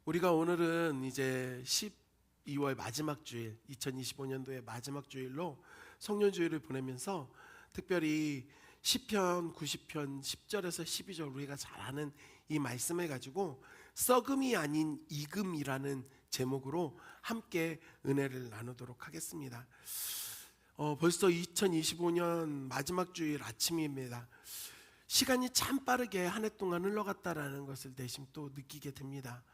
우리가 오늘은 이제 12월 마지막 주일, 2025년도의 마지막 주일로 성년주일을 보내면서 특별히 시편 90편 10절에서 12절 우리가 잘 아는 이 말씀을 가지고 썩음이 아닌 익음이라는 제목으로 함께 은혜를 나누도록 하겠습니다. 벌써 2025년 마지막 주일 아침입니다. 시간이 참 빠르게 한 해 동안 흘러갔다라는 것을 내심 또 느끼게 됩니다.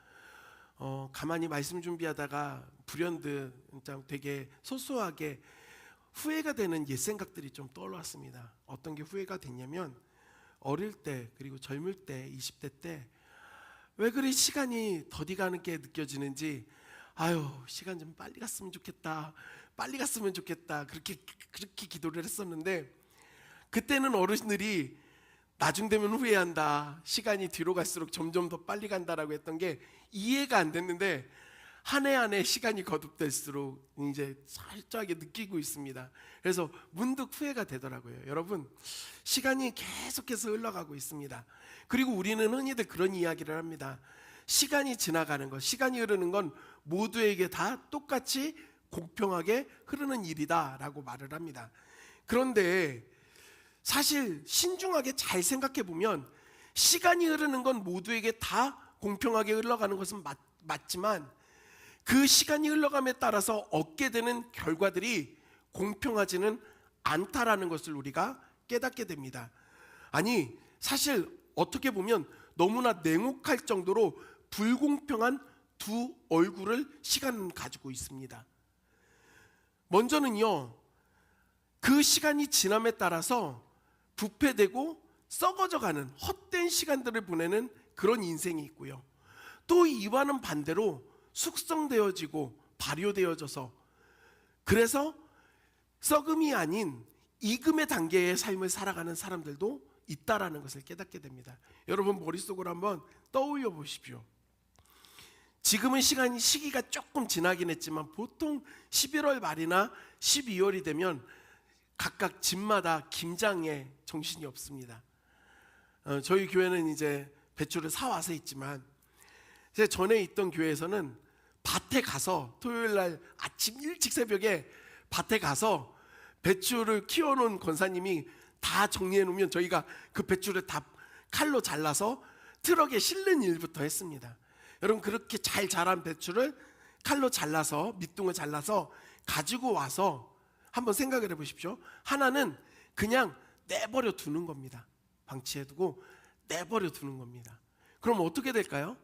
가만히 말씀 준비하다가 불현듯 되게 소소하게 후회가 되는 옛 생각들이 좀 떠올랐습니다. 어떤 게 후회가 됐냐면 어릴 때 그리고 젊을 때 20대 때 왜 그리 시간이 더디 가는 게 느껴지는지 시간 좀 빨리 갔으면 좋겠다, 빨리 갔으면 좋겠다, 그렇게 기도를 했었는데, 그때는 어르신들이 나중 되면 후회한다, 시간이 뒤로 갈수록 점점 더 빨리 간다라고 했던 게 이해가 안 됐는데 한 해 한 해 시간이 거듭될수록 이제 철저하게 느끼고 있습니다. 그래서 문득 후회가 되더라고요. 여러분, 시간이 계속해서 흘러가고 있습니다. 그리고 우리는 흔히들 그런 이야기를 합니다. 시간이 지나가는 것, 시간이 흐르는 건 모두에게 다 똑같이 공평하게 흐르는 일이다 라고 말을 합니다. 그런데 사실 신중하게 잘 생각해 보면 시간이 흐르는 건 모두에게 다 공평하게 흘러가는 것은 맞지만 그 시간이 흘러감에 따라서 얻게 되는 결과들이 공평하지는 않다라는 것을 우리가 깨닫게 됩니다. 아니, 사실 어떻게 보면 너무나 냉혹할 정도로 불공평한 두 얼굴을 시간은 가지고 있습니다. 먼저는요, 그 시간이 지남에 따라서 부패되고 썩어져가는 헛된 시간들을 보내는 그런 인생이 있고요, 또 이와는 반대로 숙성되어지고 발효되어져서 그래서 썩음이 아닌 익음의 단계의 삶을 살아가는 사람들도 있다라는 것을 깨닫게 됩니다. 여러분, 머릿속으로 한번 떠올려 보십시오. 지금은 시기가 조금 지나긴 했지만 보통 11월 말이나 12월이 되면 각각 집마다 김장에 정신이 없습니다. 저희 교회는 이제 배추를 사와서 있지만 제 전에 있던 교회에서는 밭에 가서 토요일 날 아침 일찍 새벽에 밭에 가서 배추를 키워놓은 권사님이 다 정리해 놓으면 저희가 그 배추를 다 칼로 잘라서 트럭에 실는 일부터 했습니다. 여러분, 그렇게 잘 자란 배추를 칼로 잘라서 밑둥을 잘라서 가지고 와서 한번 생각을 해보십시오. 하나는 그냥 내버려 두는 겁니다. 방치해두고 내버려 두는 겁니다. 그럼 어떻게 될까요?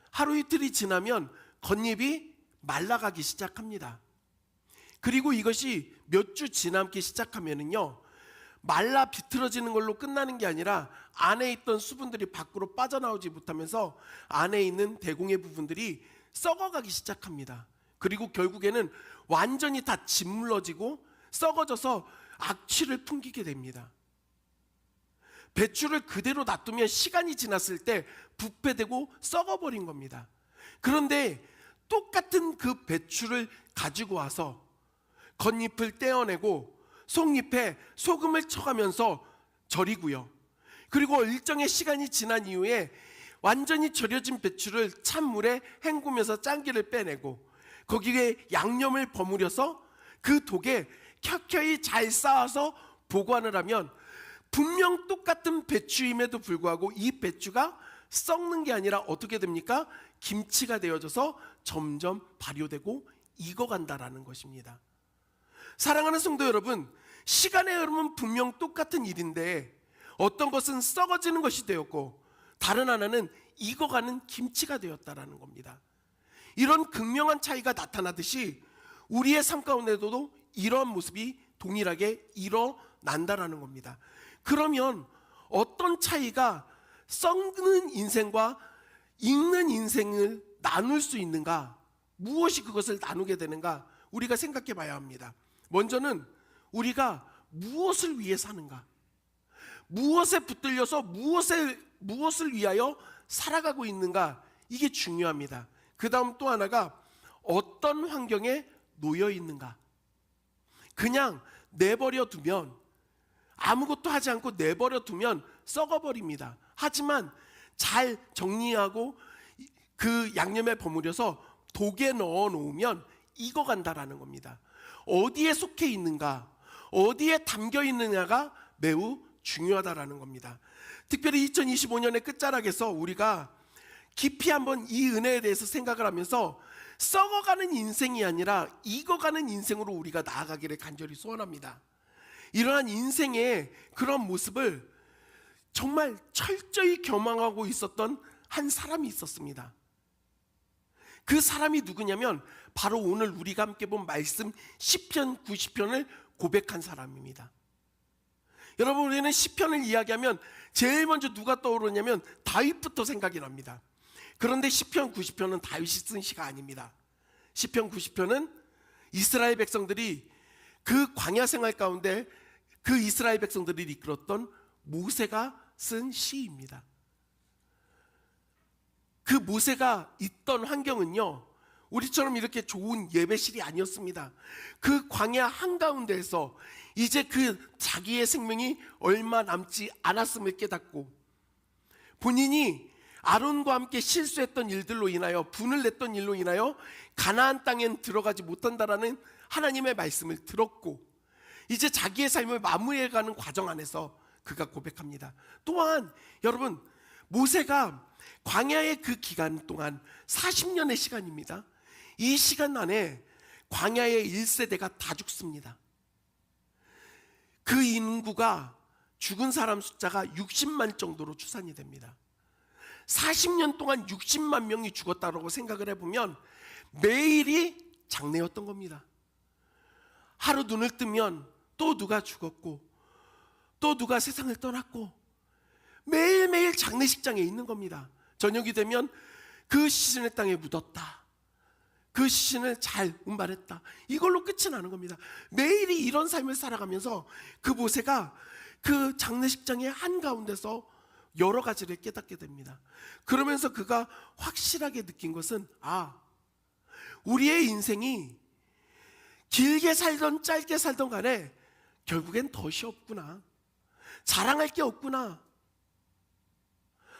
하루 이틀이 지나면 겉잎이 말라가기 시작합니다. 그리고 이것이 몇 주 지남기 시작하면은요, 말라 비틀어지는 걸로 끝나는 게 아니라 안에 있던 수분들이 밖으로 빠져나오지 못하면서 안에 있는 대공의 부분들이 썩어가기 시작합니다. 그리고 결국에는 완전히 다 짓물러지고 썩어져서 악취를 풍기게 됩니다. 배추를 그대로 놔두면 시간이 지났을 때 부패되고 썩어버린 겁니다. 그런데 똑같은 그 배추를 가지고 와서 겉잎을 떼어내고 속잎에 소금을 쳐가면서 절이고요, 그리고 일정의 시간이 지난 이후에 완전히 절여진 배추를 찬물에 헹구면서 짠기를 빼내고 거기에 양념을 버무려서 그 독에 켜켜이 잘 쌓아서 보관을 하면 분명 똑같은 배추임에도 불구하고 이 배추가 썩는 게 아니라 어떻게 됩니까? 김치가 되어져서 점점 발효되고 익어간다라는 것입니다. 사랑하는 성도 여러분, 시간의 흐름은 분명 똑같은 일인데 어떤 것은 썩어지는 것이 되었고 다른 하나는 익어가는 김치가 되었다라는 겁니다. 이런 극명한 차이가 나타나듯이 우리의 삶 가운데도 이러한 모습이 동일하게 일어난다라는 겁니다. 그러면 어떤 차이가 썩는 인생과 익는 인생을 나눌 수 있는가? 무엇이 그것을 나누게 되는가? 우리가 생각해 봐야 합니다. 먼저는 우리가 무엇을 위해 사는가? 무엇에 붙들려서 무엇을 위하여 살아가고 있는가? 이게 중요합니다. 그 다음 또 하나가 어떤 환경에 놓여 있는가? 그냥 내버려 두면, 아무것도 하지 않고 내버려 두면 썩어버립니다. 하지만 잘 정리하고 그 양념에 버무려서 독에 넣어 놓으면 익어간다라는 겁니다. 어디에 속해 있는가, 어디에 담겨 있느냐가 매우 중요하다라는 겁니다. 특별히 2025년의 끝자락에서 우리가 깊이 한번 이 은혜에 대해서 생각을 하면서 썩어가는 인생이 아니라 익어가는 인생으로 우리가 나아가기를 간절히 소원합니다. 이러한 인생의 그런 모습을 정말 철저히 겸황하고 있었던 한 사람이 있었습니다. 그 사람이 누구냐면 바로 오늘 우리가 함께 본 말씀 시편 90편을 고백한 사람입니다. 여러분, 우리는 시편을 이야기하면 제일 먼저 누가 떠오르냐면 다윗부터 생각이 납니다. 그런데 시편 90편은 다윗이 쓴 시가 아닙니다. 시편 90편은 이스라엘 백성들이 그 광야 생활 가운데 그 이스라엘 백성들이 이끌었던 모세가 쓴 시입니다. 그 모세가 있던 환경은요, 우리처럼 이렇게 좋은 예배실이 아니었습니다. 그 광야 한가운데에서 이제 그 자기의 생명이 얼마 남지 않았음을 깨닫고 본인이 아론과 함께 실수했던 일들로 인하여, 분을 냈던 일로 인하여 가나안 땅엔 들어가지 못한다라는 하나님의 말씀을 들었고 이제 자기의 삶을 마무리해가는 과정 안에서 그가 고백합니다. 또한 여러분, 모세가 광야의 그 기간 동안 40년의 시간입니다. 이 시간 안에 광야의 1세대가 다 죽습니다. 그 인구가, 죽은 사람 숫자가 60만 정도로 추산이 됩니다. 40년 동안 60만 명이 죽었다고 생각을 해보면 매일이 장례였던 겁니다. 하루 눈을 뜨면 또 누가 죽었고 또 누가 세상을 떠났고 매일매일 장례식장에 있는 겁니다. 저녁이 되면 그 시신을 땅에 묻었다, 그 시신을 잘 운반했다, 이걸로 끝이 나는 겁니다. 매일이 이런 삶을 살아가면서 그 모세가 그 장례식장의 한가운데서 여러 가지를 깨닫게 됩니다. 그러면서 그가 확실하게 느낀 것은, 우리의 인생이 길게 살던 짧게 살던 간에 결국엔 덫이 없구나, 자랑할 게 없구나.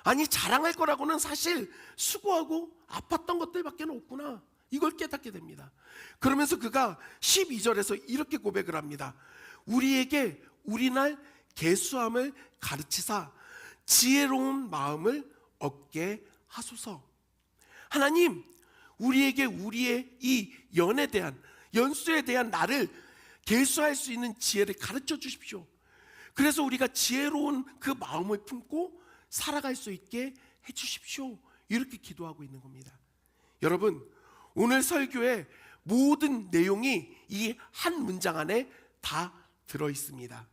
아니, 자랑할 거라고는 사실 수고하고 아팠던 것들밖에 없구나, 이걸 깨닫게 됩니다. 그러면서 그가 12절에서 이렇게 고백을 합니다. 우리에게 우리날 계수함을 가르치사 지혜로운 마음을 얻게 하소서. 하나님, 우리에게 우리의 이 연에 대한, 연수에 대한 나를 계수할 수 있는 지혜를 가르쳐 주십시오. 그래서 우리가 지혜로운 그 마음을 품고 살아갈 수 있게 해 주십시오. 이렇게 기도하고 있는 겁니다. 여러분, 오늘 설교의 모든 내용이 이 한 문장 안에 다 들어 있습니다.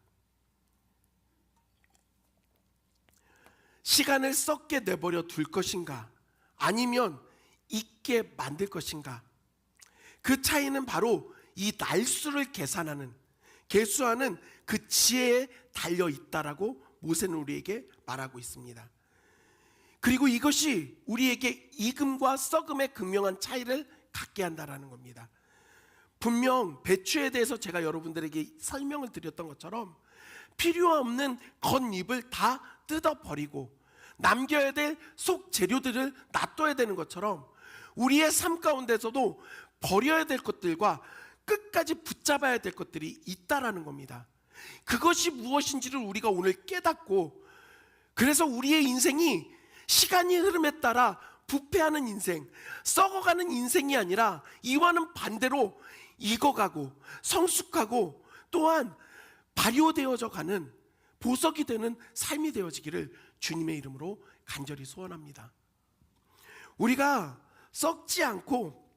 시간을 썩게 내버려 둘 것인가, 아니면 있게 만들 것인가, 그 차이는 바로 이 날수를 계수하는 그 지혜에 달려 있다라고 모세는 우리에게 말하고 있습니다. 그리고 이것이 우리에게 익음과 썩음의 극명한 차이를 갖게 한다라는 겁니다. 분명 배추에 대해서 제가 여러분들에게 설명을 드렸던 것처럼 필요 없는 겉잎을 다 뜯어버리고 남겨야 될 속 재료들을 놔둬야 되는 것처럼 우리의 삶 가운데서도 버려야 될 것들과 끝까지 붙잡아야 될 것들이 있다라는 겁니다. 그것이 무엇인지를 우리가 오늘 깨닫고, 그래서 우리의 인생이 시간이 흐름에 따라 부패하는 인생, 썩어가는 인생이 아니라 이와는 반대로 익어가고 성숙하고 또한 발효되어져 가는, 보석이 되는 삶이 되어지기를 주님의 이름으로 간절히 소원합니다. 우리가 썩지 않고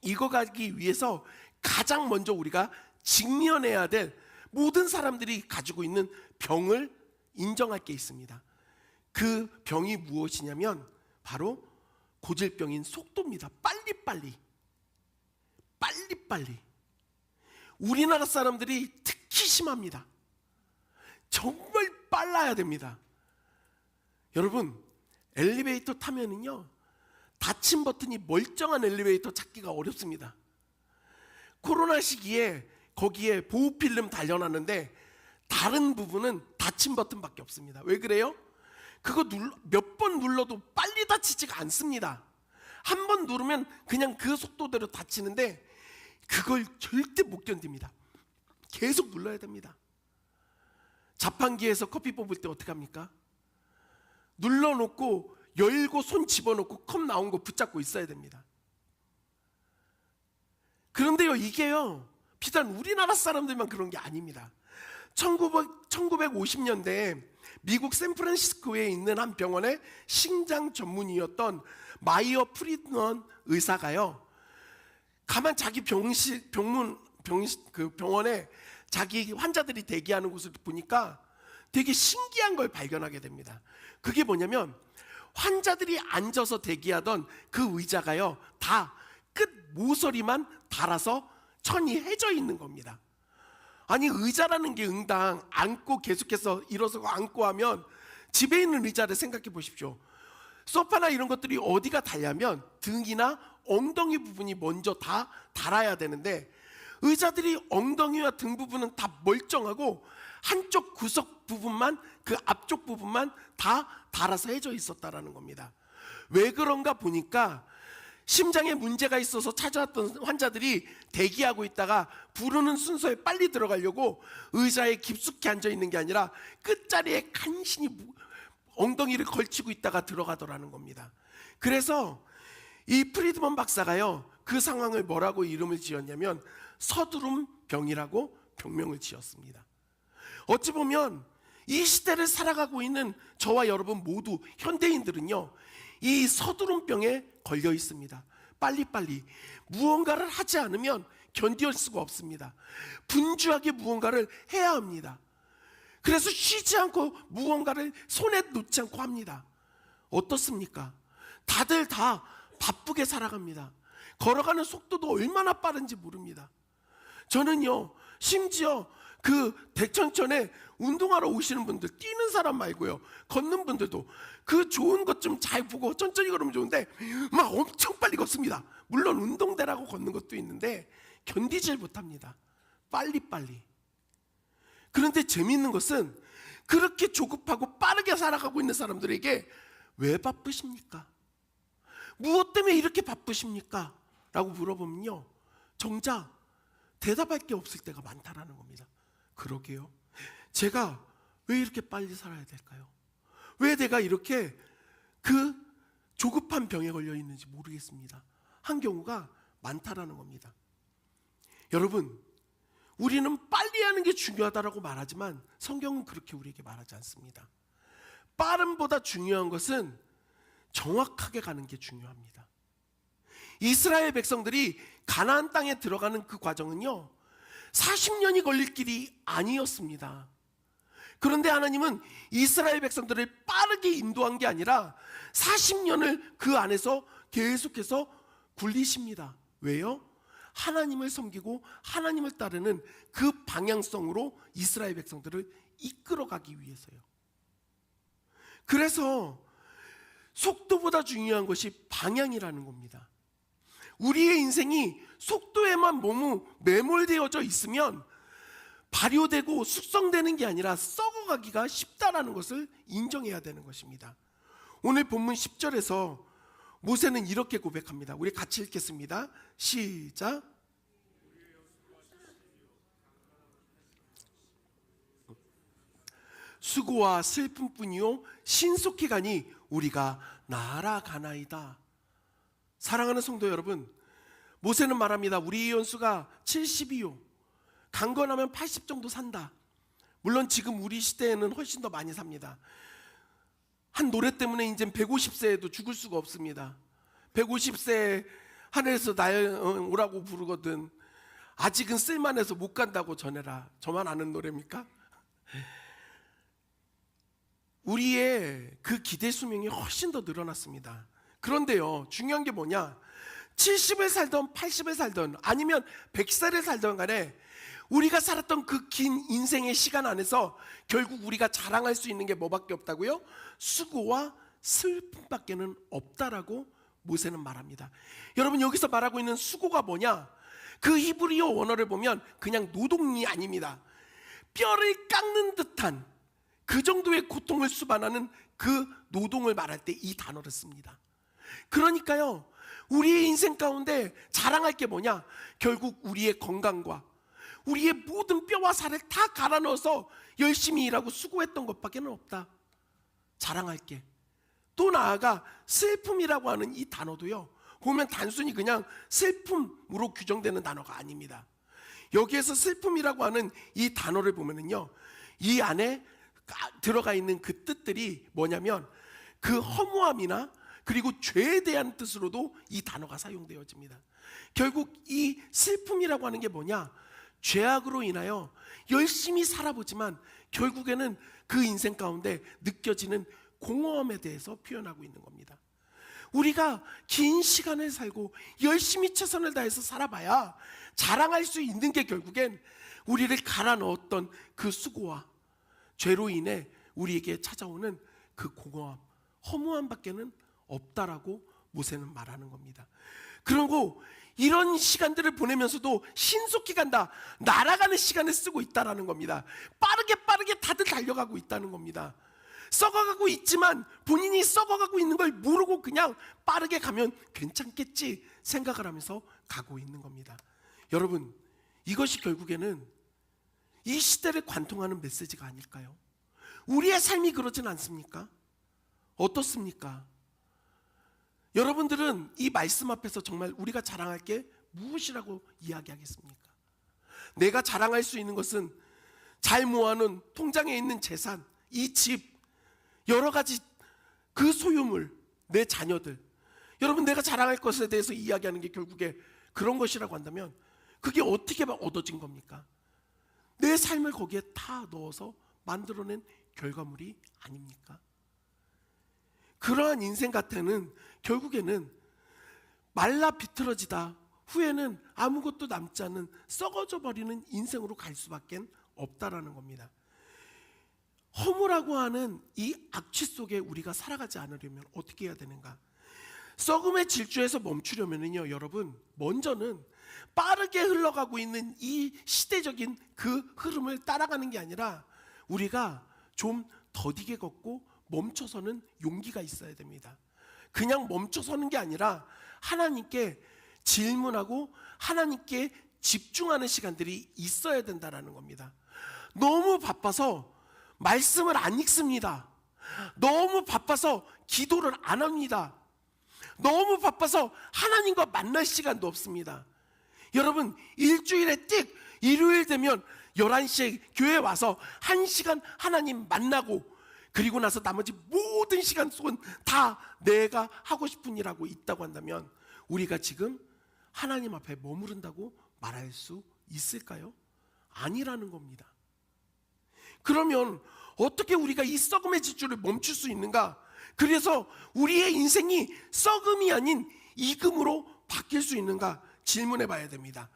익어가기 위해서 가장 먼저 우리가 직면해야 될, 모든 사람들이 가지고 있는 병을 인정할 게 있습니다. 그 병이 무엇이냐면 바로 고질병인 속도입니다. 빨리빨리. 우리나라 사람들이 특히 심합니다. 정말 빨라야 됩니다. 여러분, 엘리베이터 타면은요, 닫힌 버튼이 멀쩡한 엘리베이터 찾기가 어렵습니다. 코로나 시기에 거기에 보호필름 달려놨는데 다른 부분은 닫힌 버튼밖에 없습니다. 왜 그래요? 그거 몇 번 눌러도 빨리 닫히지가 않습니다. 한 번 누르면 그냥 그 속도대로 닫히는데 그걸 절대 못 견딥니다. 계속 눌러야 됩니다. 자판기에서 커피 뽑을 때 어떻게 합니까? 눌러놓고 열고 손 집어넣고 컵 나온 거 붙잡고 있어야 됩니다. 그런데요, 이게요 비단 우리나라 사람들만 그런 게 아닙니다. 1950년대에 미국 샌프란시스코에 있는 한 병원의 심장 전문의였던 마이어 프리드먼 의사가요, 가만 자기 병원에 자기 환자들이 대기하는 곳을 보니까 되게 신기한 걸 발견하게 됩니다. 그게 뭐냐면 환자들이 앉아서 대기하던 그 의자가요 다 끝 모서리만 달아서 천이 해져 있는 겁니다. 아니, 의자라는 게 응당 앉고 계속해서 일어서고 앉고 하면 집에 있는 의자를 생각해 보십시오. 소파나 이런 것들이 어디가 닿냐면 등이나 엉덩이 부분이 먼저 다 달아야 되는데 의자들이 엉덩이와 등 부분은 다 멀쩡하고 한쪽 구석 부분만, 그 앞쪽 부분만 다 달아서 해져 있었다라는 겁니다. 왜 그런가 보니까 심장에 문제가 있어서 찾아왔던 환자들이 대기하고 있다가 부르는 순서에 빨리 들어가려고 의자에 깊숙이 앉아 있는 게 아니라 끝자리에 간신히 엉덩이를 걸치고 있다가 들어가더라는 겁니다. 그래서 이 프리드먼 박사가요 그 상황을 뭐라고 이름을 지었냐면 서두름병이라고 병명을 지었습니다. 어찌 보면 이 시대를 살아가고 있는 저와 여러분 모두 현대인들은요 이 서두름병에 걸려 있습니다. 빨리빨리 무언가를 하지 않으면 견딜 수가 없습니다. 분주하게 무언가를 해야 합니다. 그래서 쉬지 않고 무언가를 손에 놓지 않고 합니다. 어떻습니까? 다들 다 바쁘게 살아갑니다. 걸어가는 속도도 얼마나 빠른지 모릅니다. 저는요 심지어 그 대천천에 운동하러 오시는 분들, 뛰는 사람 말고요 걷는 분들도 그 좋은 것 좀 잘 보고 천천히 걸으면 좋은데 막 엄청 빨리 걷습니다. 물론 운동되라고 걷는 것도 있는데 견디질 못합니다. 빨리빨리. 그런데 재미있는 것은 그렇게 조급하고 빠르게 살아가고 있는 사람들에게 왜 바쁘십니까? 무엇 때문에 이렇게 바쁘십니까? 라고 물어보면요 정작 대답할 게 없을 때가 많다라는 겁니다. 그러게요. 제가 왜 이렇게 빨리 살아야 될까요? 왜 내가 이렇게 그 조급한 병에 걸려 있는지 모르겠습니다. 한 경우가 많다라는 겁니다. 여러분, 우리는 빨리 하는 게 중요하다라고 말하지만 성경은 그렇게 우리에게 말하지 않습니다. 빠름보다 중요한 것은 정확하게 가는 게 중요합니다. 이스라엘 백성들이 가나안 땅에 들어가는 그 과정은요 40년이 걸릴 길이 아니었습니다. 그런데 하나님은 이스라엘 백성들을 빠르게 인도한 게 아니라 40년을 그 안에서 계속해서 굴리십니다. 왜요? 하나님을 섬기고 하나님을 따르는 그 방향성으로 이스라엘 백성들을 이끌어가기 위해서요. 그래서 속도보다 중요한 것이 방향이라는 겁니다. 우리의 인생이 속도에만 너무 매몰되어져 있으면 발효되고 숙성되는 게 아니라 썩어가기가 쉽다라는 것을 인정해야 되는 것입니다. 오늘 본문 10절에서 모세는 이렇게 고백합니다. 우리 같이 읽겠습니다. 시작. 수고와 슬픔뿐이요 신속히 가니 우리가 날아가나이다. 사랑하는 성도 여러분, 모세는 말합니다. 우리의 연수가 70이요 강건하면 80 정도 산다. 물론 지금 우리 시대에는 훨씬 더 많이 삽니다. 한 노래 때문에 이제 150세에도 죽을 수가 없습니다. 150세 하늘에서 날오라고 부르거든. 아직은 쓸만해서 못 간다고 전해라. 저만 아는 노래입니까? 우리의 그 기대 수명이 훨씬 더 늘어났습니다. 그런데요 중요한 게 뭐냐, 70을 살던 80을 살던 아니면 100살을 살던 간에 우리가 살았던 그 긴 인생의 시간 안에서 결국 우리가 자랑할 수 있는 게 뭐밖에 없다고요? 수고와 슬픔밖에는 없다라고 모세는 말합니다. 여러분, 여기서 말하고 있는 수고가 뭐냐, 그 히브리어 원어를 보면 그냥 노동이 아닙니다. 뼈를 깎는 듯한 그 정도의 고통을 수반하는 그 노동을 말할 때 이 단어를 씁니다. 그러니까요, 우리의 인생 가운데 자랑할 게 뭐냐? 결국 우리의 건강과 우리의 모든 뼈와 살을 다 갈아 넣어서 열심히 일하고 수고했던 것밖에 없다. 자랑할 게. 또 나아가 슬픔이라고 하는 이 단어도요, 보면 단순히 그냥 슬픔으로 규정되는 단어가 아닙니다. 여기에서 슬픔이라고 하는 이 단어를 보면은요, 이 안에 들어가 있는 그 뜻들이 뭐냐면 그 허무함이나 그리고 죄에 대한 뜻으로도 이 단어가 사용되어집니다. 결국 이 슬픔이라고 하는 게 뭐냐? 죄악으로 인하여 열심히 살아보지만 결국에는 그 인생 가운데 느껴지는 공허함에 대해서 표현하고 있는 겁니다. 우리가 긴 시간을 살고 열심히 최선을 다해서 살아봐야 자랑할 수 있는 게 결국엔 우리를 갈아 넣었던 그 수고와 죄로 인해 우리에게 찾아오는 그 공허함, 허무함밖에는 없다라고 모세는 말하는 겁니다. 그리고 이런 시간들을 보내면서도 신속히 간다, 날아가는 시간을 쓰고 있다라는 겁니다. 빠르게 다들 달려가고 있다는 겁니다. 썩어가고 있지만 본인이 썩어가고 있는 걸 모르고 그냥 빠르게 가면 괜찮겠지 생각을 하면서 가고 있는 겁니다. 여러분, 이것이 결국에는 이 시대를 관통하는 메시지가 아닐까요? 우리의 삶이 그러진 않습니까? 어떻습니까? 여러분들은 이 말씀 앞에서 정말 우리가 자랑할 게 무엇이라고 이야기하겠습니까? 내가 자랑할 수 있는 것은 잘 모아놓은 통장에 있는 재산, 이 집, 여러 가지 그 소유물, 내 자녀들. 여러분, 내가 자랑할 것에 대해서 이야기하는 게 결국에 그런 것이라고 한다면 그게 어떻게 얻어진 겁니까? 내 삶을 거기에 다 넣어서 만들어낸 결과물이 아닙니까? 그러한 인생 같아는 결국에는 말라 비틀어지다 후에는 아무것도 남지 않는 썩어져 버리는 인생으로 갈 수밖에 없다라는 겁니다. 허무라고 하는 이 악취 속에 우리가 살아가지 않으려면 어떻게 해야 되는가? 썩음의 질주에서 멈추려면요, 여러분, 먼저는 빠르게 흘러가고 있는 이 시대적인 그 흐름을 따라가는 게 아니라 우리가 좀 더디게 걷고 멈춰서는 용기가 있어야 됩니다. 그냥 멈춰서는 게 아니라 하나님께 질문하고 하나님께 집중하는 시간들이 있어야 된다는 겁니다. 너무 바빠서 말씀을 안 읽습니다. 너무 바빠서 기도를 안 합니다. 너무 바빠서 하나님과 만날 시간도 없습니다. 여러분, 일주일에 띡 일요일 되면 11시에 교회 와서 1시간 하나님 만나고 그리고 나서 나머지 모든 시간 속은 다 내가 하고 싶은 일하고 있다고 한다면 우리가 지금 하나님 앞에 머무른다고 말할 수 있을까요? 아니라는 겁니다. 그러면 어떻게 우리가 이 썩음의 질주를 멈출 수 있는가? 그래서 우리의 인생이 썩음이 아닌 익음으로 바뀔 수 있는가 질문해 봐야 됩니다.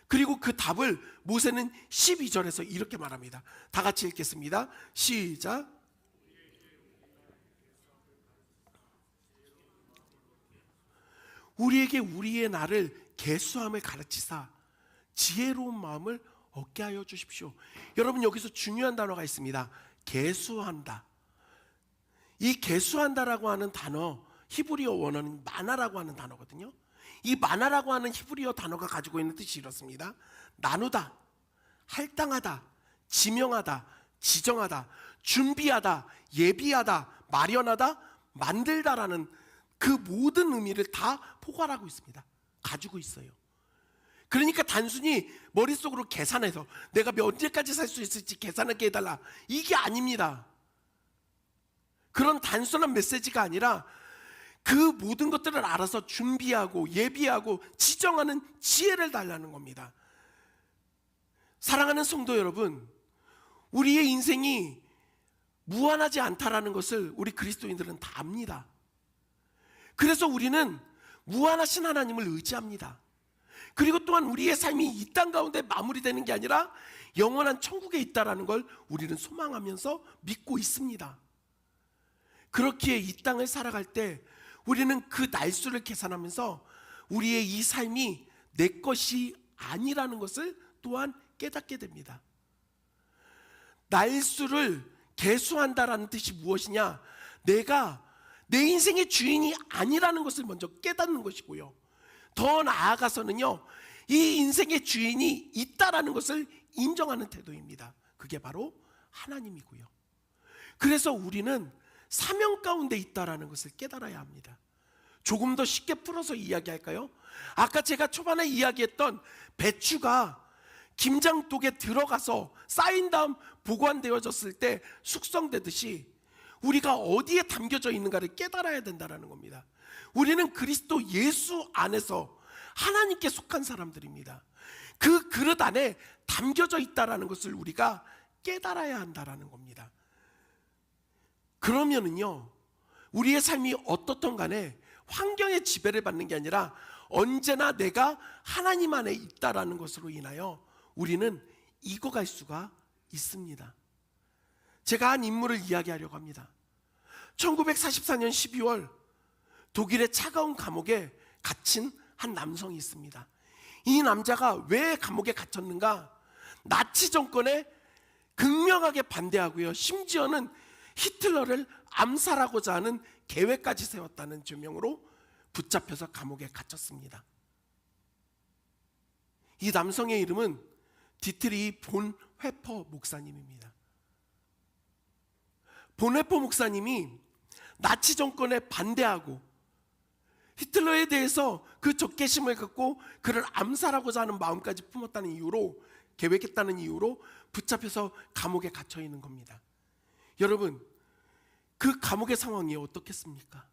그리고 그 답을 모세는 12절에서 이렇게 말합니다. 다 같이 읽겠습니다. 시작. 우리에게 우리의 나를 계수함을 가르치사 지혜로운 마음을 얻게 하여 주십시오. 여러분, 여기서 중요한 단어가 있습니다. 계수한다. 이 계수한다라고 하는 단어, 히브리어 원어는 마나라고 하는 단어거든요. 이 마나라고 하는 히브리어 단어가 가지고 있는 뜻이 이렇습니다. 나누다, 할당하다, 지명하다, 지정하다, 준비하다, 예비하다, 마련하다, 만들다라는 그 모든 의미를 다 포괄하고 있습니다. 가지고 있어요. 그러니까 단순히 머릿속으로 계산해서 내가 몇 년까지 살 수 있을지 계산하게 해달라, 이게 아닙니다. 그런 단순한 메시지가 아니라 그 모든 것들을 알아서 준비하고 예비하고 지정하는 지혜를 달라는 겁니다. 사랑하는 성도 여러분, 우리의 인생이 무한하지 않다라는 것을 우리 그리스도인들은 다 압니다. 그래서 우리는 무한하신 하나님을 의지합니다. 그리고 또한 우리의 삶이 이 땅 가운데 마무리되는 게 아니라 영원한 천국에 있다라는 걸 우리는 소망하면서 믿고 있습니다. 그렇기에 이 땅을 살아갈 때 우리는 그 날수를 계산하면서 우리의 이 삶이 내 것이 아니라는 것을 또한 깨닫게 됩니다. 날수를 계수한다라는 뜻이 무엇이냐? 내가 내 인생의 주인이 아니라는 것을 먼저 깨닫는 것이고요, 더 나아가서는요, 이 인생의 주인이 있다라는 것을 인정하는 태도입니다. 그게 바로 하나님이고요. 그래서 우리는 사명 가운데 있다라는 것을 깨달아야 합니다. 조금 더 쉽게 풀어서 이야기할까요? 아까 제가 초반에 이야기했던 배추가 김장독에 들어가서 쌓인 다음 보관되어졌을 때 숙성되듯이 우리가 어디에 담겨져 있는가를 깨달아야 된다는 겁니다. 우리는 그리스도 예수 안에서 하나님께 속한 사람들입니다. 그 그릇 안에 담겨져 있다는 것을 우리가 깨달아야 한다는 겁니다. 그러면은요, 우리의 삶이 어떻든 간에 환경의 지배를 받는 게 아니라 언제나 내가 하나님 안에 있다라는 것으로 인하여 우리는 익어갈 수가 있습니다. 제가 한 인물을 이야기하려고 합니다. 1944년 12월 독일의 차가운 감옥에 갇힌 한 남성이 있습니다. 이 남자가 왜 감옥에 갇혔는가? 나치 정권에 극명하게 반대하고요, 심지어는 히틀러를 암살하고자 하는 계획까지 세웠다는 죄명으로 붙잡혀서 감옥에 갇혔습니다. 이 남성의 이름은 디트리히 본 회퍼 목사님입니다. 본 회퍼 목사님이 나치 정권에 반대하고 히틀러에 대해서 그 적개심을 갖고 그를 암살하고자 하는 마음까지 품었다는 이유로, 계획했다는 이유로 붙잡혀서 감옥에 갇혀 있는 겁니다. 여러분, 그 감옥의 상황이 어떻겠습니까?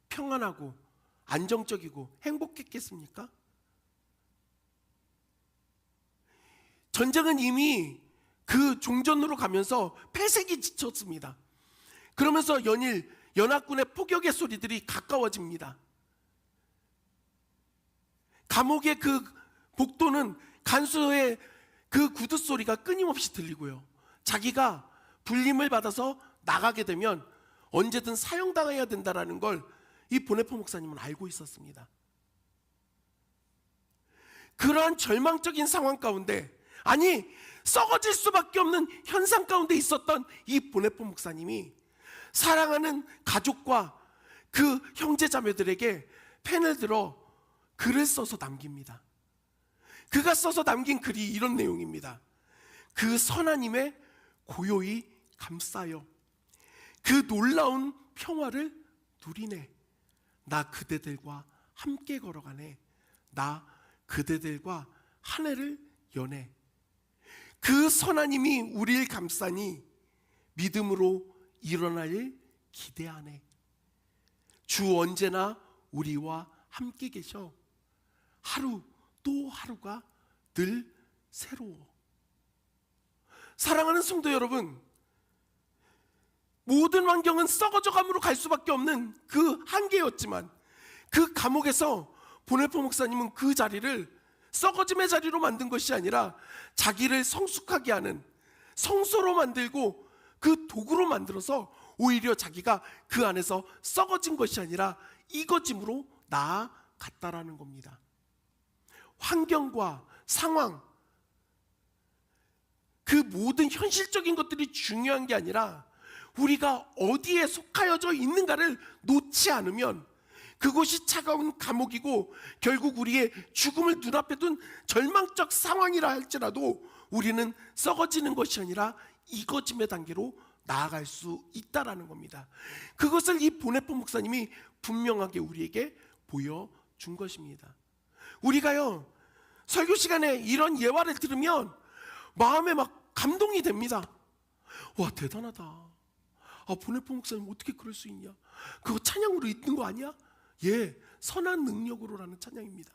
평안하고 안정적이고 행복했겠습니까? 전쟁은 이미 그 종전으로 가면서 폐색이 짙었습니다. 그러면서 연일 연합군의 포격의 소리들이 가까워집니다. 감옥의 그 복도는 간수의 그 구두 소리가 끊임없이 들리고요, 자기가 불림을 받아서 나가게 되면 언제든 사형당해야 된다는 걸 이 보네포 목사님은 알고 있었습니다. 그러한 절망적인 상황 가운데, 아니 썩어질 수밖에 없는 현상 가운데 있었던 이 보네포 목사님이 사랑하는 가족과 그 형제자매들에게 펜을 들어 글을 써서 남깁니다. 그가 써서 남긴 글이 이런 내용입니다. 그 선하님의 고요히 감싸요. 그 놀라운 평화를 누리네. 나 그대들과 함께 걸어가네. 나 그대들과 한 해를 여네. 그 선하님이 우리를 감싸니 믿음으로 일어날 일 기대하네. 주 언제나 우리와 함께 계셔. 하루 또 하루가 늘 새로워. 사랑하는 성도 여러분, 모든 환경은 썩어져감으로 갈 수밖에 없는 그 한계였지만, 그 감옥에서 보네포 목사님은 그 자리를 썩어짐의 자리로 만든 것이 아니라 자기를 성숙하게 하는, 성소로 만들고 그 도구로 만들어서 오히려 자기가 그 안에서 썩어진 것이 아니라 익어짐으로 나아갔다라는 겁니다. 환경과 상황, 그 모든 현실적인 것들이 중요한 게 아니라 우리가 어디에 속하여져 있는가를 놓지 않으면 그곳이 차가운 감옥이고 결국 우리의 죽음을 눈앞에 둔 절망적 상황이라 할지라도 우리는 썩어지는 것이 아니라 익어짐의 단계로 나아갈 수 있다라는 겁니다. 그것을 이 보네포 목사님이 분명하게 우리에게 보여준 것입니다. 우리가요, 설교 시간에 이런 예화를 들으면 마음에 막 감동이 됩니다. 와, 대단하다. 보네포 목사님 어떻게 그럴 수 있냐? 그거 찬양으로 있는 거 아니야? 예, 선한 능력으로라는 찬양입니다.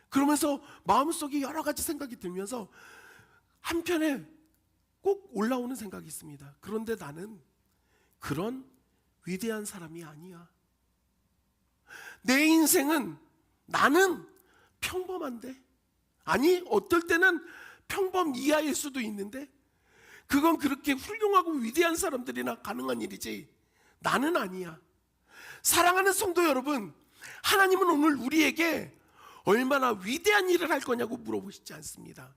그러면서 마음속에 여러 가지 생각이 들면서 한편에 꼭 올라오는 생각이 있습니다. 그런데 나는 그런 위대한 사람이 아니야. 내 인생은, 나는 평범한데, 아니 어떨 때는 평범 이하일 수도 있는데, 그건 그렇게 훌륭하고 위대한 사람들이나 가능한 일이지 나는 아니야. 사랑하는 성도 여러분, 하나님은 오늘 우리에게 얼마나 위대한 일을 할 거냐고 물어보시지 않습니다.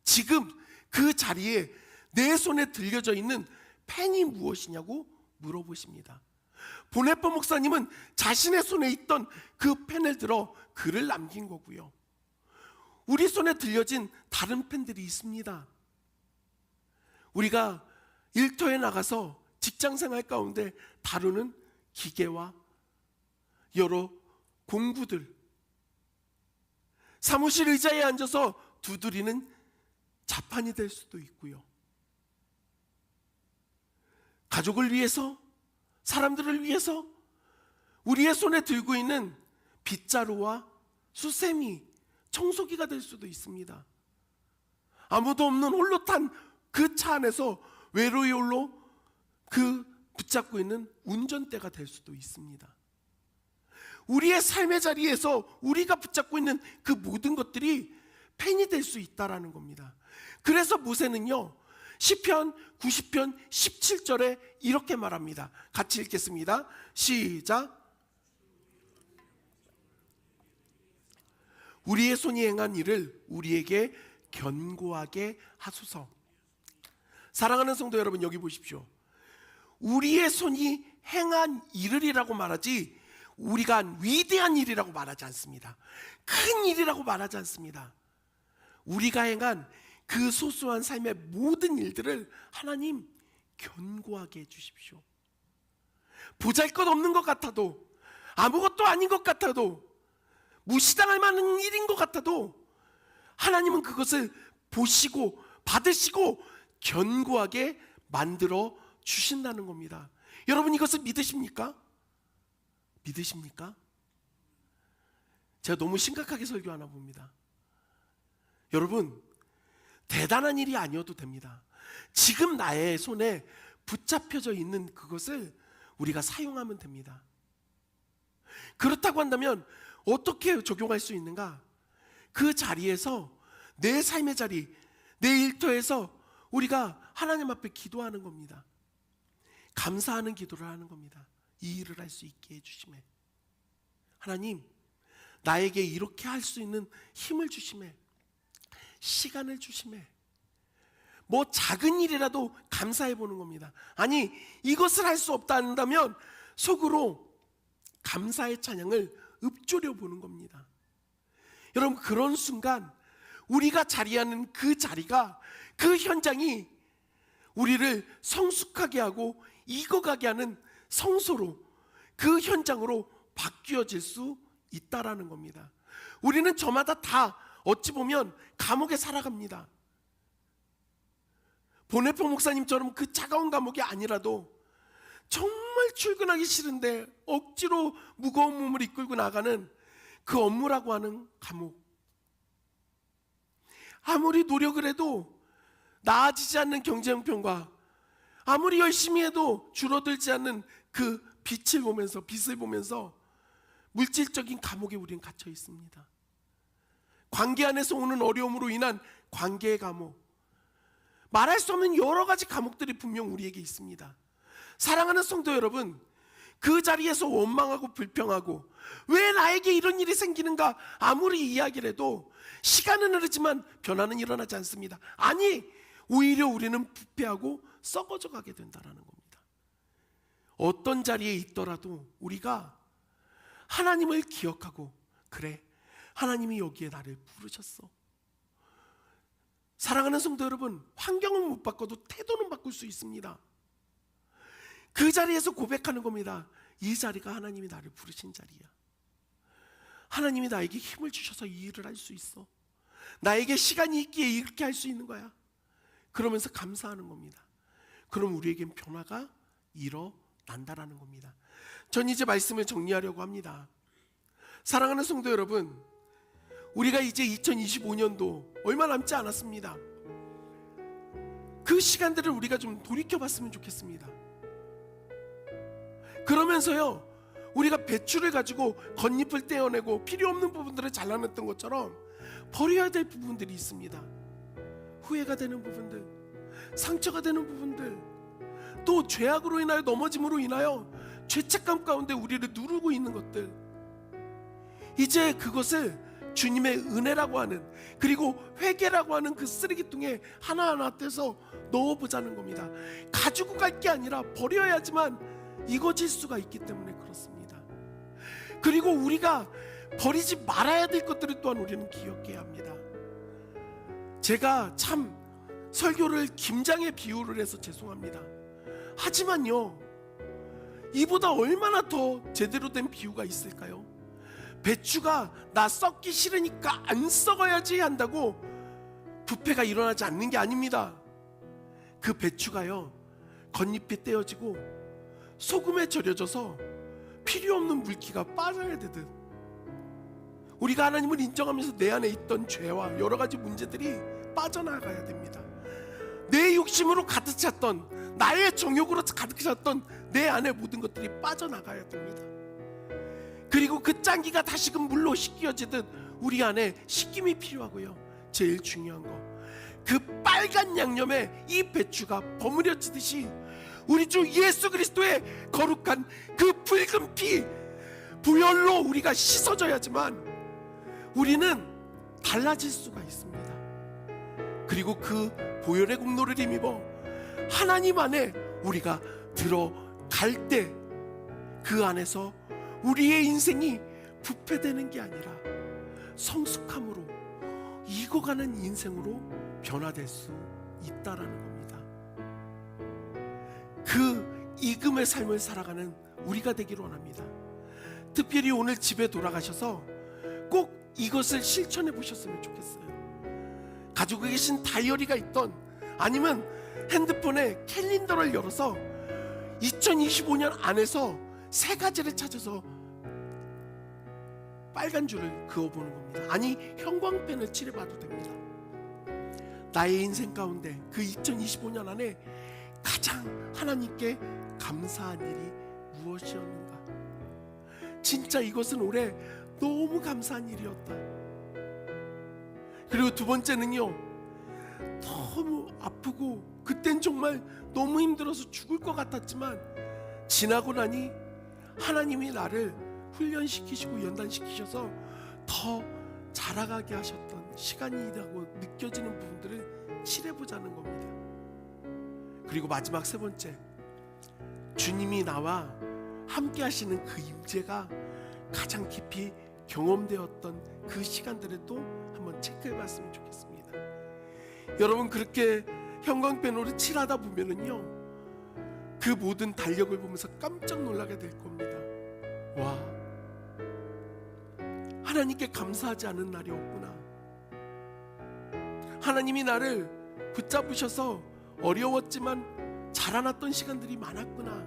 지금 그 자리에 내 손에 들려져 있는 펜이 무엇이냐고 물어보십니다. 보네포 목사님은 자신의 손에 있던 그 펜을 들어 글을 남긴 거고요. 우리 손에 들려진 다른 펜들이 있습니다. 우리가 일터에 나가서 직장생활 가운데 다루는 기계와 여러 공구들, 사무실 의자에 앉아서 두드리는 자판이 될 수도 있고요. 가족을 위해서, 사람들을 위해서 우리의 손에 들고 있는 빗자루와 수세미, 청소기가 될 수도 있습니다. 아무도 없는 홀로 탄 그 차 안에서 외로이 홀로 그 붙잡고 있는 운전대가 될 수도 있습니다. 우리의 삶의 자리에서 우리가 붙잡고 있는 그 모든 것들이 펜이 될 수 있다라는 겁니다. 그래서 모세는요, 시편 90편 17절에 이렇게 말합니다. 같이 읽겠습니다. 시작. 우리의 손이 행한 일을 우리에게 견고하게 하소서. 사랑하는 성도 여러분, 여기 보십시오. 우리의 손이 행한 일을이라고 말하지 우리가 한 위대한 일이라고 말하지 않습니다. 큰 일이라고 말하지 않습니다. 우리가 행한 그 소소한 삶의 모든 일들을 하나님 견고하게 해주십시오. 보잘것없는 것 같아도, 아무것도 아닌 것 같아도, 무시당할 만한 일인 것 같아도 하나님은 그것을 보시고 받으시고 견고하게 만들어 주신다는 겁니다. 여러분, 이것을 믿으십니까? 믿으십니까? 제가 너무 심각하게 설교하나 봅니다. 여러분, 대단한 일이 아니어도 됩니다. 지금 나의 손에 붙잡혀져 있는 그것을 우리가 사용하면 됩니다. 그렇다고 한다면 어떻게 적용할 수 있는가? 그 자리에서, 내 삶의 자리, 내 일터에서 우리가 하나님 앞에 기도하는 겁니다. 감사하는 기도를 하는 겁니다. 이 일을 할 수 있게 해주심에, 하나님 나에게 이렇게 할 수 있는 힘을 주심에, 시간을 주심에, 뭐 작은 일이라도 감사해 보는 겁니다. 아니, 이것을 할 수 없다 한다면 속으로 감사의 찬양을 읊조려 보는 겁니다. 여러분, 그런 순간 우리가 자리하는 그 자리가, 그 현장이 우리를 성숙하게 하고 익어가게 하는 성소로, 그 현장으로 바뀌어질 수 있다라는 겁니다. 우리는 저마다 다 어찌 보면 감옥에 살아갑니다. 보네포 목사님처럼 그 차가운 감옥이 아니라도 정말 출근하기 싫은데 억지로 무거운 몸을 이끌고 나가는 그 업무라고 하는 감옥. 아무리 노력을 해도 나아지지 않는 경제 형편과 아무리 열심히 해도 줄어들지 않는 그 빛을 보면서, 빛을 보면서 물질적인 감옥에 우리는 갇혀 있습니다. 관계 안에서 오는 어려움으로 인한 관계의 감옥, 말할 수 없는 여러 가지 감옥들이 분명 우리에게 있습니다. 사랑하는 성도 여러분, 그 자리에서 원망하고 불평하고 왜 나에게 이런 일이 생기는가 아무리 이야기를 해도 시간은 흐르지만 변화는 일어나지 않습니다. 아니, 오히려 우리는 부패하고 썩어져 가게 된다는 겁니다. 어떤 자리에 있더라도 우리가 하나님을 기억하고, 그래, 하나님이 여기에 나를 부르셨어. 사랑하는 성도 여러분, 환경은 못 바꿔도 태도는 바꿀 수 있습니다. 그 자리에서 고백하는 겁니다. 이 자리가 하나님이 나를 부르신 자리야. 하나님이 나에게 힘을 주셔서 이 일을 할 수 있어. 나에게 시간이 있기에 이렇게 할 수 있는 거야. 그러면서 감사하는 겁니다. 그럼 우리에겐 변화가 일어난다라는 겁니다. 전 이제 말씀을 정리하려고 합니다. 사랑하는 성도 여러분, 우리가 이제 2025년도 얼마 남지 않았습니다. 그 시간들을 우리가 좀 돌이켜봤으면 좋겠습니다. 그러면서요, 우리가 배추를 가지고 겉잎을 떼어내고 필요 없는 부분들을 잘라냈던 것처럼 버려야 될 부분들이 있습니다. 후회가 되는 부분들, 상처가 되는 부분들, 또 죄악으로 인하여 넘어짐으로 인하여 죄책감 가운데 우리를 누르고 있는 것들, 이제 그것을 주님의 은혜라고 하는, 그리고 회개라고 하는 그 쓰레기통에 하나하나 떼서 넣어보자는 겁니다. 가지고 갈 게 아니라 버려야지만 익어질 수가 있기 때문에 그렇습니다. 그리고 우리가 버리지 말아야 될 것들을 또한 우리는 기억해야 합니다. 제가 참 설교를 김장에 비유를 해서 죄송합니다. 하지만요, 이보다 얼마나 더 제대로 된 비유가 있을까요? 배추가 나 썩기 싫으니까 안 썩어야지 한다고 부패가 일어나지 않는 게 아닙니다. 그 배추가요, 겉잎이 떼어지고 소금에 절여져서 필요 없는 물기가 빠져야 되듯, 우리가 하나님을 인정하면서 내 안에 있던 죄와 여러 가지 문제들이 빠져나가야 됩니다. 내 욕심으로 가득 찼던, 나의 정욕으로 가득 찼던 내 안에 모든 것들이 빠져나가야 됩니다. 그리고 그 짠기가 다시금 물로 씻겨지듯 우리 안에 씻김이 필요하고요. 제일 중요한 거, 그 빨간 양념에 이 배추가 버무려지듯이 우리 주 예수 그리스도의 거룩한 그 붉은 피 보혈로 우리가 씻어져야지만 우리는 달라질 수가 있습니다. 그리고 그 보혈의 공로를 힘입어 하나님 안에 우리가 들어갈 때 그 안에서 우리의 인생이 부패되는 게 아니라 성숙함으로 익어가는 인생으로 변화될 수 있다라는 겁니다. 그 익음의 삶을 살아가는 우리가 되기를 원합니다. 특별히 오늘 집에 돌아가셔서 꼭 이것을 실천해 보셨으면 좋겠어요. 가지고 계신 다이어리가 있던, 아니면 핸드폰에 캘린더를 열어서 2025년 안에서 세 가지를 찾아서 빨간 줄을 그어보는 겁니다. 아니, 형광펜을 칠해봐도 됩니다. 나의 인생 가운데 그 2025년 안에 가장 하나님께 감사한 일이 무엇이었는가? 진짜 이것은 올해 너무 감사한 일이었다. 그리고 두 번째는요, 너무 아프고 그땐 정말 너무 힘들어서 죽을 것 같았지만 지나고 나니 하나님이 나를 훈련시키시고 연단시키셔서 더 자라가게 하셨던 시간이라고 느껴지는 부분들을 칠해보자는 겁니다. 그리고 마지막 세 번째, 주님이 나와 함께 하시는 그 임재가 가장 깊이 경험되었던 그 시간들을 또 한번 체크해봤으면 좋겠습니다. 여러분, 그렇게 형광펜으로 칠하다 보면은요, 그 모든 달력을 보면서 깜짝 놀라게 될 겁니다. 와, 하나님께 감사하지 않은 날이 없구나. 하나님이 나를 붙잡으셔서 어려웠지만 자라났던 시간들이 많았구나.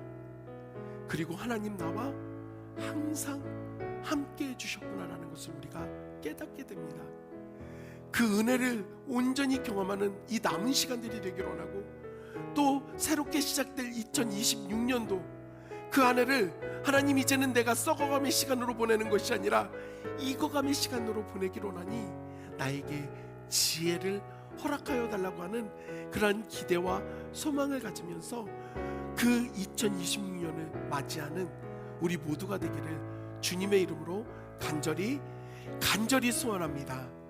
그리고 하나님 나와 항상 함께 해주셨구나라는 것을 우리가 깨닫게 됩니다. 그 은혜를 온전히 경험하는 이 남은 시간들이 되기를 원하고, 또 새롭게 시작될 2026년도 그 한 해를 하나님, 이제는 내가 썩어감의 시간으로 보내는 것이 아니라 익어감의 시간으로 보내기를 원하니 나에게 지혜를 허락하여 달라고 하는 그러한 기대와 소망을 가지면서 그 2026년을 맞이하는 우리 모두가 되기를 주님의 이름으로 간절히 소원합니다.